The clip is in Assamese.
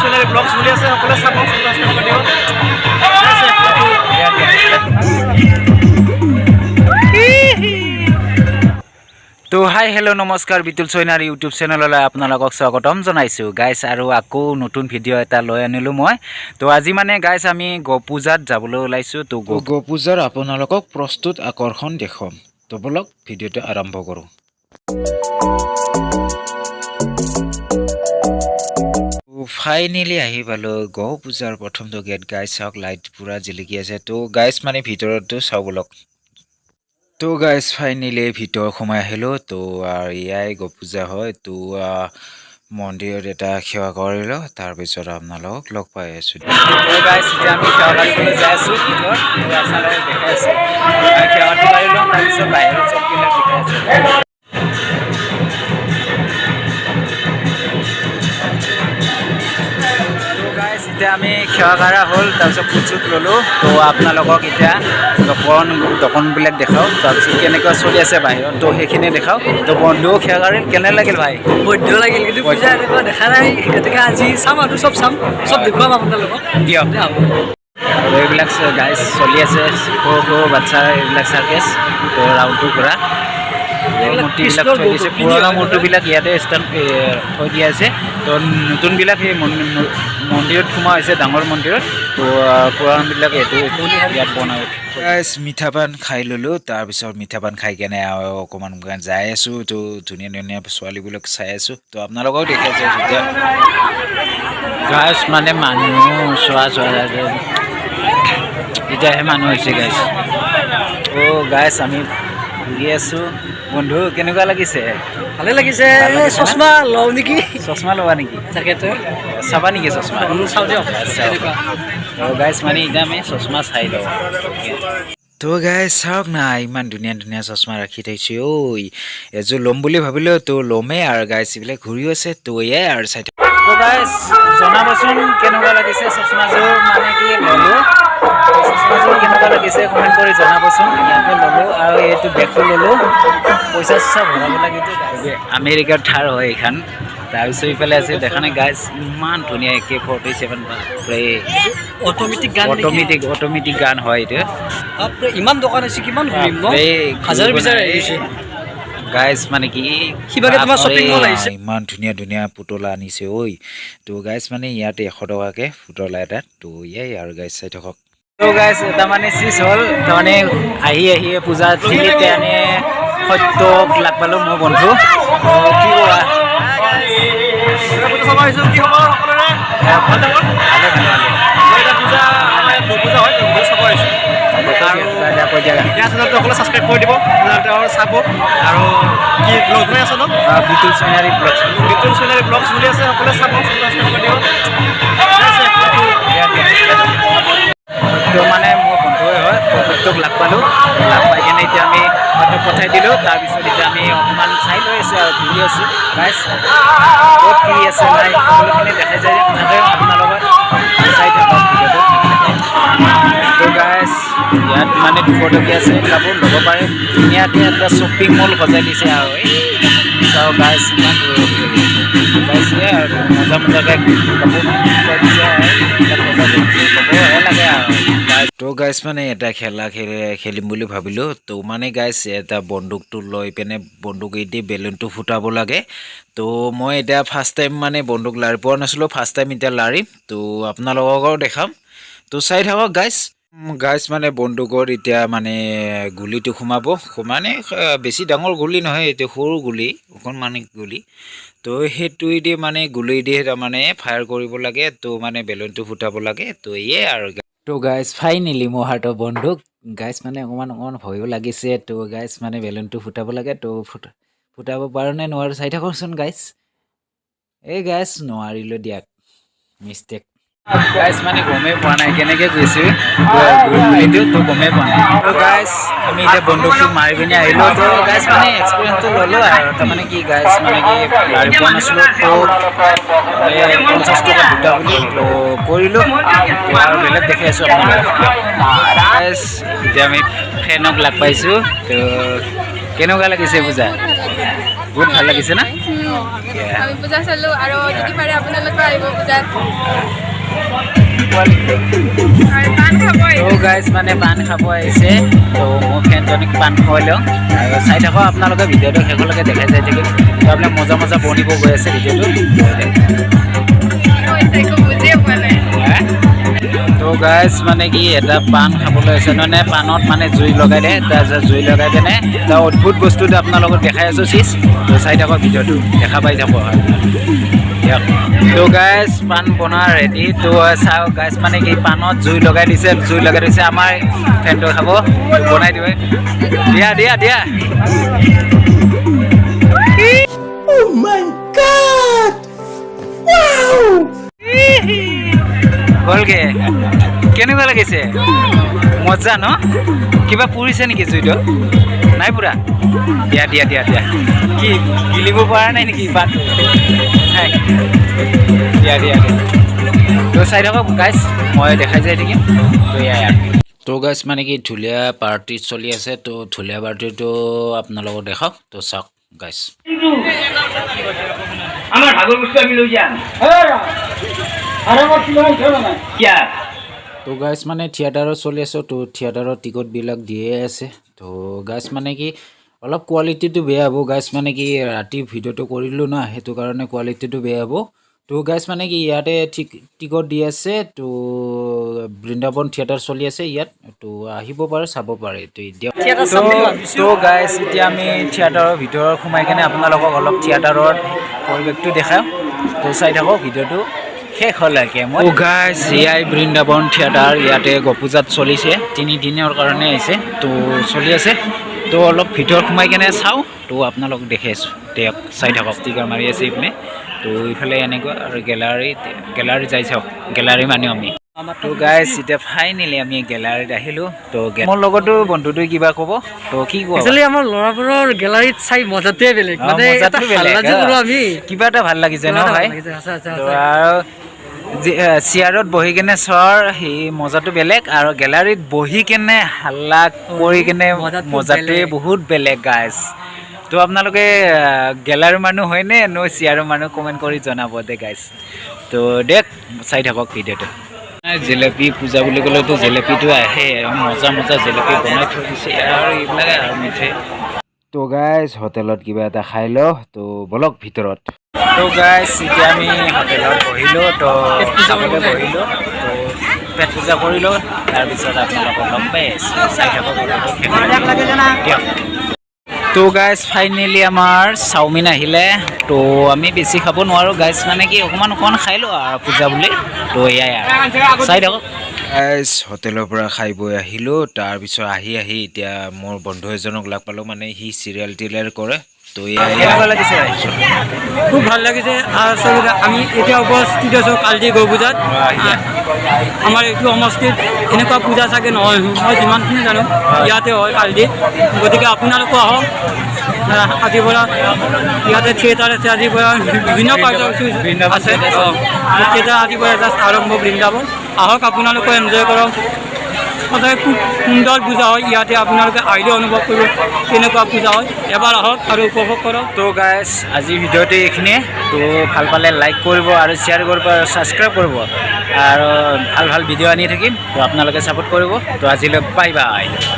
সোণাৰী ব্লগ চলি আছে, সকলোৱে চাব, ছাবস্ক্ৰাইব কৰি দিয়ক। তো হাই হেল্ল' নমস্কাৰ, বিতুল সোণাৰী ইউটিউব চেনেললৈ আপোনালোকক স্বাগতম জনাইছোঁ গাইছ। আৰু আকৌ নতুন ভিডিঅ' এটা লৈ আনিলোঁ মই। তো আজি মানে গাইছ আমি গোপূজাত যাবলৈ ওলাইছোঁ। তো গোপূজাৰ আপোনালোকক প্ৰস্তুত আকৰ্ষণ দেখুৱাম। তো বলক ভিডিঅ'টো আৰম্ভ কৰোঁ। ফাইনেলি আহি পালোঁ গোপূজাৰ প্ৰথমটো গেট গাইছ। চাওক লাইট পূৰা জিলিকি আছে। তো গাইছ মানে ভিতৰতো চাওঁ বলক। তো গাইজ ফাইনেলি ভিতৰ সোমাই আহিলোঁ। তো এয়াই গোপূজা হয়। তো মন্দিৰত এটা সেৱা কৰিলোঁ, তাৰপিছত আপোনালোকক লগ পাই আছোঁ। তো গাইজ এতিয়া আমি সেৱা কৰিবলৈ যাই আছোঁ ভিতৰত। তো আপোনালোকক দেখাই আছোঁ সেৱাটো কৰি লওঁ, তাৰপিছত বাহিৰত চববিলাক দেখাই আছোঁ। এতিয়া আমি সেৱা কৰা হ'ল, তাৰপিছত ফুট চুট ল'লোঁ। তো আপোনালোকক এতিয়া দোকানবিলাক দেখাওঁ, তাৰপিছত কেনেকুৱা চলি আছে বাহিৰত, তো সেইখিনি দেখাওঁ। তো বন্ধু সেৱা কৰি কেনে লাগিল ভাই? বৈধ্য লাগিল, কিন্তু পূজা এনেকুৱা দেখা নাই, গতিকে আজি চাম আৰু চব চাম, চব দেখুৱাম আপোনালোকক। দিয়ক। আৰু এইবিলাক গাইজ চলি আছে, সৰু সৰু বাচ্ছাৰ এইবিলাক চাৰ্কেছ। তো ৰাউণ্ডটো ঘূৰা মূৰ্তিবিলাক থৈ দিছে, পুৰণা মূৰ্তিবিলাক ইয়াতে থৈ দিয়া আছে। তো নতুনবিলাক সেই মন্দিৰত সোমোৱা হৈছে, ডাঙৰ মন্দিৰত। তো পুৰণাবিলাক এইটো ইয়াত বনাই। মিঠা পান খাই ল'লোঁ, তাৰপিছত মিঠা পান খাই কেনে আৰু অকণমান যাই আছোঁ। তো ধুনীয়া ধুনীয়া ছোৱালীবিলাক চাই আছোঁ। তো আপোনালোকেও দেখাইছে যেতিয়া গাইজ মানে মানুহ চোৱা এতিয়াহে মানুহ হৈছে গাইজ। তো গাইজ আমি ঘূৰি আছোঁ। বন্ধু কেনেকুৱা লাগিছে? ভালে লাগিছে। চশমা লওঁ নেকি? চশমা ল'বা নেকি? তাকেতো চাবা নেকি চশমা? চাওঁ দিয়ক। তো গাইজ মানে এতিয়া আমি চশমা চাই লওঁ। তো গাইজ চাওক না, ইমান ধুনীয়া ধুনীয়া চশমা ৰাখি থৈছে। ঐ এযোৰ ল'ম বুলি ভাবিলোঁ, তো ল'মেই আৰু গাইজ এইবিলাক ঘূৰি আছে। তো এয়াই আৰু চাই থাক। তো গাইজ জনাবচোন কেনেকুৱা লাগিছে চশমাযোৰ, মানে কি ল'লোঁ, চশমাযোৰ কেনেকুৱা লাগিছে কমেণ্ট কৰি জনাবচোন। ইয়াতে ল'লোঁ আৰু এইটো বেগটো ল'লোঁ, পইচা চইচা ভৰাব লাগে। আমেৰিকাৰ থাৰ হয় এইখন। তাৰপিছত ইফালে আছে দেখা নাই গাইজ, ইমান ধুনীয়া AK-47 অট'মেটিক গান হয় এইটো। ইমান দোকান আছে, কিমান ঘূৰিম ন? হাজাৰ বিচাৰ আহিছে গাইজ, মানে কি ইমান ধুনীয়া ধুনীয়া পুতলা আনিছে ঐ। তো গাইজ মানে ইয়াতে 100 টকাকৈ পুতলা এটাত। তো এয়াই আৰু গাইজ চাই থাকক। তো গাইজ তাৰমানে চিজ হ'ল, তাৰমানে আহি পূজা ঠিলিতে আনি সত্যক লাগ পালোঁ মোৰ বন্ধু। তো কি কোৱা? কি হ'ব সকলোৰে ভালে পূজা হয়, চাব আহিছোঁ। সকলোৱে ছাবস্ক্ৰাইব কৰি দিব, চাব। আৰু কি ব্লগ হৈ আছে ন? বিতুল সোণাৰী ব্লগ চলি আছে, সকলোৱে চাব, ছাবস্ক্ৰাইব কৰি দিব। তো মানে মোৰ বন্ধুৱে হয়, সত্যক লাগ পালোঁ। লাগ পাই কেনে এতিয়া আমি সত্যক পঠাই দিলোঁ। তাৰপিছত এতিয়া আমি অকণমান চাই লৈ আছোঁ আৰু ঘূৰি আছোঁ গাইজ। ক'ত কি আছে নাই সকলোখিনি দেখাই যায় থাকে আপোনাৰ লগত, চাই থাকক ভিডিঅ'টো। তো গাইজ ইয়াত মানে 200 টকীয়া আছে, কাপোৰ ল'ব পাৰে। ধুনীয়াকৈ এটা শ্বপিং মল সজাই দিছে আৰু এই চাওঁ গাইজ ইমান গাইজ আৰু মজাকৈ কাপোৰ সজাই দিছে আৰু ল'বহে লাগে আৰু। তো গাইজ মানে এটা খেলা খেলিম বুলি ভাবিলোঁ। তো মানে গাইজ এটা বন্দুকটো লৈ পিনে বন্দুকেদি বেলুনটো ফুটাব লাগে। তো মই এতিয়া ফাৰ্ষ্ট টাইম মানে বন্দুক লাৰি পোৱা নাছিলোঁ, ফাৰ্ষ্ট টাইম এতিয়া লাৰিম। তো আপোনালোককো দেখাম, তো চাই থাকক গাইজ। গাইজ মানে বন্দুকত এতিয়া মানে গুলিটো সোমাব, মানে বেছি ডাঙৰ গুলি নহয়, এইটো সৰু গুলি, অকণমানি গুলি। তো সেইটোৱেদি মানে গুলিদি তাৰমানে ফায়াৰ কৰিব লাগে। তো মানে বেলুনটো ফুটাব লাগে। তো এয়ে আৰু। তো গাইজ ফাইনেলি মোৰ হাতৰ বন্দুক গাইজ মানে অকণমান ভয়ো লাগিছে। তো গাইজ মানে বেলুনটো ফুটাব লাগে। তো ফুটাব পাৰোঁ নে নোৱাৰোঁ চাই থাককচোন গাইজ। এই গাইজ নোৱাৰিলোঁ দিয়ক, মিষ্টেক। গাইজ মানে গমেই পোৱা নাই কেনেকৈ গৈছে গুলিটো, তো গমেই পোৱা নাই। তো গাইজ আমি এতিয়া বন্দুকটো মাৰি পিনে আহিলোঁ। তো গাইজ মানে এক্সপিৰিয়েঞ্চটো ল'লোঁ আৰু। তাৰমানে কি গাইজ মানে কি লাৰি পোৱা নাছিলোঁ। তো 50 টকা দুটা বুলি তো কৰিলোঁ। আৰু বেলেগ দেখাই আছোঁ আপোনালোকক। গাইজ এতিয়া আমি ফ্ৰেণ্ডক লাগ পাইছোঁ। তো কেনেকুৱা লাগিছে পূজা? বহুত ভাল লাগিছে না আমি পূজা চালো আৰু যদি পাৰে আপোনালোকে আহিব পূজাত আৰু পান খাব তো গাইজ মানে পান খাব আহিছে তো মোৰ ফ্ৰেণ্ডজনীক পান খুৱাই লওঁ আৰু চাই থাকক আপোনালোকে ভিডিঅ'টো শেষলৈকে দেখাই যাই থাকিম তো আপোনাক মজা মজা বনিব গৈ আছে ভিডিঅ'টো বুজিয়ে পোৱা নাই তো গাইজ মানে কি এটা পান খাবলৈ আছে মানে পাণত মানে জুই লগাই দিয়ে তাৰপিছত জুই লগাই কেনে এটা অদ্ভুত বস্তুটো আপোনালোকক দেখাই আছোঁ চিজ তো চাই থাকক ভিডিঅ'টো দেখা পাই যাব তো গাইজ পাণ বনোৱা ৰেডি তো চাওক গাইজ মানে কি পাণত জুই লগাই দিছে আমাৰ ফ্ৰেণ্ডটো খাব বনাই দিব দিয়া দিয়া দিয়া গ'লগে কেনেকুৱা লাগিছে মজা ন কিবা পুৰিছে নেকি জুইটো নাই পুৰা দিয়া দিয়া দিয়া দিয়া কি গিলিব পৰা নাই নেকি পাত দিয়া দিয়া দিয়া তো চাই থাকক গাইজ মই দেখাই যাই থাকিম তো এয়া তো গাইজ মানে কি ঢুলীয়া পাৰ্টি চলি আছে তো ঢুলীয়া পাৰ্টিটো আপোনালোকক দেখাওক তো চাওক গাইজ আমার ভাগর বস্তু আমি লই যাম আর আমার কিলোমান খেলো না কিয়া তো গাইজ মানে থিয়েটাৰত চলি আছে তো থিয়েটাৰত টিকটবিলাক দিয়ে আছে তো গাইজ মানে কি অলপ কোৱালিটিটো বেয়া হ'ব গাইজ মানে কি ৰাতি ভিডিঅ'টো কৰিলোঁ না সেইটো কাৰণে কোৱালিটিটো বেয়া হ'ব তো গাইজ মানে কি ইয়াতে টিকট দি আছে তো বৃন্দাবন থিয়েটাৰ চলি আছে ইয়াত তো আহিব পাৰে চাব পাৰে তো এতিয়া তো গাইজ এতিয়া আমি থিয়েটাৰৰ ভিতৰত সোমাই কেনে আপোনালোকক অলপ থিয়েটাৰৰ পৰিৱেশটো দেখাওঁ তো চাই থাকক ভিডিঅ'টো শেষ হ'লকে মই গাইজ এয়াই বৃন্দাবন থিয়েটাৰ ইয়াতে গপূজাত চলিছে 3 দিনৰ কাৰণে আহিছে তো চলি আছে তো অলপ ভিতৰত সোমাই কেনে চাওঁ তো আপোনালোক দেখি আছোঁ তেওঁক চাই থাকক ষ্টিকাৰ মাৰি আছে ইপিনে তো ইফালে এনেকুৱা আৰু গেলাৰী যাই চাওক গেলাৰী মানুহ আমি তো গাইজ এতিয়া ফাইনেলি আমি গেলাৰীত আহিলোঁ তো মোৰ লগতো বন্ধুটোৱে কিবা ক'ব তো কি ক'ব একচুৱেলি আমাৰ ল'ৰাবোৰৰ গেলাৰীত চাই মজাটোৱে বেলেগ মানে এটা হাল্লা যে কৰোঁ আমি কিবা এটা ভাল লাগিছে ন ভাই তো আৰু চেয়াৰত বহি কেনে চোৱাৰ সেই মজাটো বেলেগ আৰু গেলাৰীত বহি কেনে হাল্লা কৰি কেনে মজাটোৱে বহুত বেলেগ গাইজ তো আপোনালোকে গেলাৰীৰ মানুহ হয়নে ন চেয়াৰৰ মানুহ কমেণ্ট কৰি জনাব দে গাইজ তো দেখ চাই থাকক ভিডিঅ'টো জেলেপি পূজা বুলি ক'লেতো জেলেপিটো আহে মজা মজা জেলেপি বনাই থৈ দিছে আৰু এইবিলাকে আৰু মিঠাই তো গাইজ হোটেলত কিবা এটা খাই লওঁ তো বলক ভিতৰত তো গাইজ এতিয়া আমি হোটেলত বহিলোঁ তো চাবলৈ বহিলোঁ তো পেট পূজা কৰিলোঁ তাৰপিছত আপোনালোকক লগ পাই আছোঁ চাই থাকক দিয়ক তো গাইজ ফাইনেলি আমাৰ চাওমিন আহিলে তো আমি বেছি খাব নোৱাৰোঁ গাইজ মানে কি অকণমান খাই লওঁ আৰু পূজা বুলি তো এয়াই আৰু চাই থাকক গাইজ হোটেলৰ পৰা খাই বৈ আহিলোঁ তাৰপিছত আহি এতিয়া মোৰ বন্ধু এজনক লগ পালোঁ মানে সি চিৰিয়েল টিৰিয়েল কৰে তো কেনেকুৱা লাগিছে খুব ভাল লাগিছে আচলতে আমি এতিয়া উপস্থিত আছোঁ কালি গৌ পূজাত আমাৰ এইটো সমষ্টিত এনেকুৱা পূজা চাগে নহয় মই যিমানখিনি জানো ইয়াতে হয় কালিত গতিকে আপোনালোকো আহক আজিৰ পৰা ইয়াতে থিয়েটাৰ আছে আজিৰ পৰা বিভিন্ন কাৰ্যসূচী আছে থিয়েটাৰ আজিৰ পৰা জাষ্ট আৰম্ভ বৃন্দাবন আহক আপোনালোকে এনজয় কৰক সদায় খুব সুন্দৰ পূজা হয় ইয়াতে আপোনালোকে আহিলে অনুভৱ কৰিব কেনেকুৱা পূজা হয় এবাৰ আহক আৰু উপভোগ কৰক তো গাইজ আজিৰ ভিডিঅ'টো এইখিনিয়ে তো ভাল পালে লাইক কৰিব আৰু শ্বেয়াৰ কৰিব আৰু ছাবস্ক্ৰাইব কৰিব আৰু ভাল ভিডিঅ' আনি থাকিম তো আপোনালোকে ছাপোৰ্ট কৰিব তো আজিলৈ বাই বাই